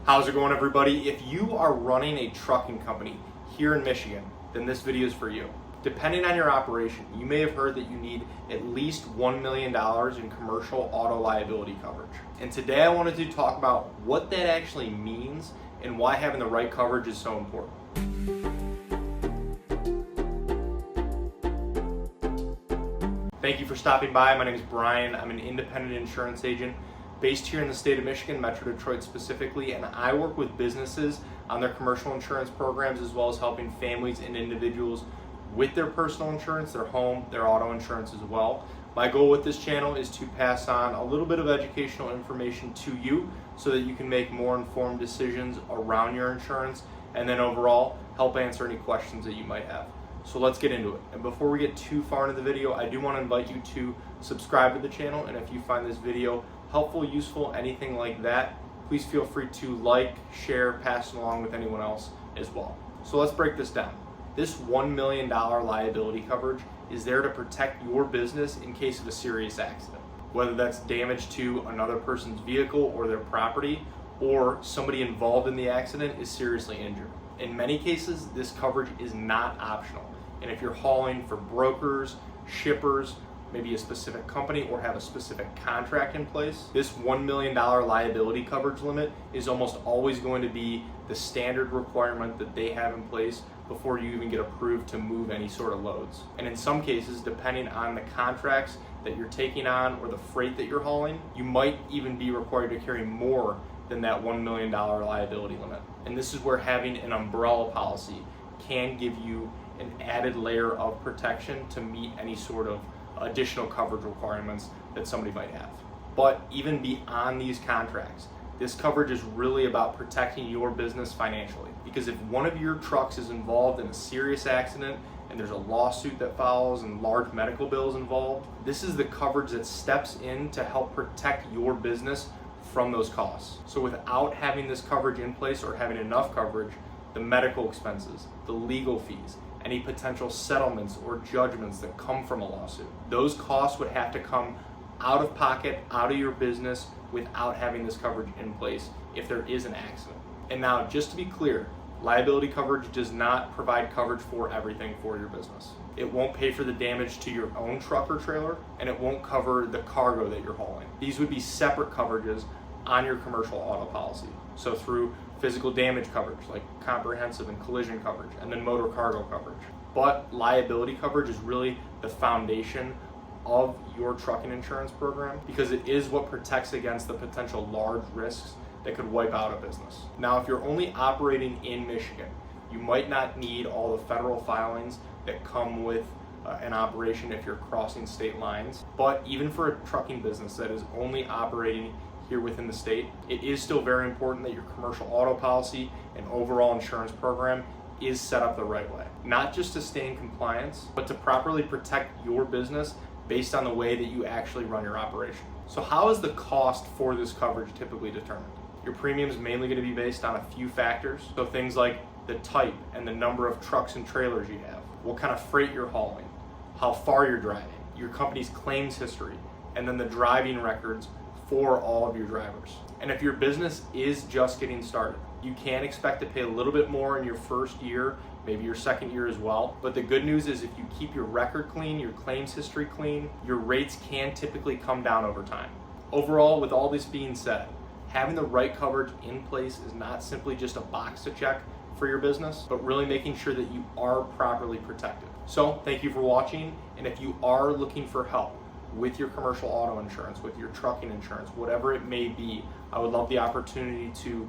How's it going, everybody? If you are running a trucking company here in Michigan, then this video is for you. Depending on your operation, you may have heard that you need at least $1 million in commercial auto liability coverage. And today I wanted to talk about what that actually means and why having the right coverage is so important. Thank you for stopping by. My name is Brian. I'm an independent insurance agent based here in the state of Michigan, Metro Detroit specifically, and I work with businesses on their commercial insurance programs as well as helping families and individuals with their personal insurance, their home, their auto insurance as well. My goal with this channel is to pass on a little bit of educational information to you so that you can make more informed decisions around your insurance and then overall help answer any questions that you might have. So let's get into it. And before we get too far into the video, I do want to invite you to subscribe to the channel, and if you find this video helpful, useful, anything like that, please feel free to like, share, pass it along with anyone else as well. So let's break this down. This $1 million liability coverage is there to protect your business in case of a serious accident, whether that's damage to another person's vehicle or their property, or somebody involved in the accident is seriously injured. In many cases, this coverage is not optional. And if you're hauling for brokers, shippers, maybe a specific company, or have a specific contract in place, this $1 million liability coverage limit is almost always going to be the standard requirement that they have in place before you even get approved to move any sort of loads. And in some cases, depending on the contracts that you're taking on or the freight that you're hauling, you might even be required to carry more than that $1 million liability limit. And this is where having an umbrella policy can give you an added layer of protection to meet any sort of additional coverage requirements that somebody might have. But even beyond these contracts, this coverage is really about protecting your business financially. Because if one of your trucks is involved in a serious accident and there's a lawsuit that follows and large medical bills involved, this is the coverage that steps in to help protect your business from those costs. So without having this coverage in place or having enough coverage, the medical expenses, the legal fees, any potential settlements or judgments that come from a lawsuit, those costs would have to come out of pocket, out of your business, without having this coverage in place if there is an accident. And now, just to be clear, liability coverage does not provide coverage for everything for your business. It won't pay for the damage to your own truck or trailer, and it won't cover the cargo that you're hauling. These would be separate coverages on your commercial auto policy. So through physical damage coverage, like comprehensive and collision coverage, and then motor cargo coverage. But liability coverage is really the foundation of your trucking insurance program because it is what protects against the potential large risks that could wipe out a business. Now, if you're only operating in Michigan, you might not need all the federal filings that come with an operation if you're crossing state lines. But even for a trucking business that is only operating here within the state, it is still very important that your commercial auto policy and overall insurance program is set up the right way. Not just to stay in compliance, but to properly protect your business based on the way that you actually run your operation. So how is the cost for this coverage typically determined? Your premium is mainly going to be based on a few factors. So things like the type and the number of trucks and trailers you have, what kind of freight you're hauling, how far you're driving, your company's claims history, and then the driving records for all of your drivers. And if your business is just getting started, you can expect to pay a little bit more in your first year, maybe your second year as well. But the good news is if you keep your record clean, your claims history clean, your rates can typically come down over time. Overall, with all this being said, having the right coverage in place is not simply just a box to check for your business, but really making sure that you are properly protected. So thank you for watching, and if you are looking for help with your commercial auto insurance, with your trucking insurance, whatever it may be, I would love the opportunity to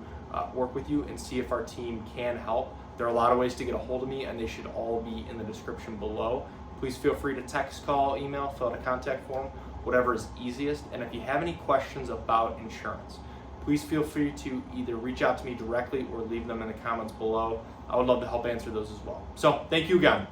work with you and see if our team can help. There are a lot of ways to get a hold of me, and they should all be in the description below. Please feel free to text, call, email, fill out a contact form, whatever is easiest. And if you have any questions about insurance, please feel free to either reach out to me directly or leave them in the comments below. I would love to help answer those as well. So thank you again.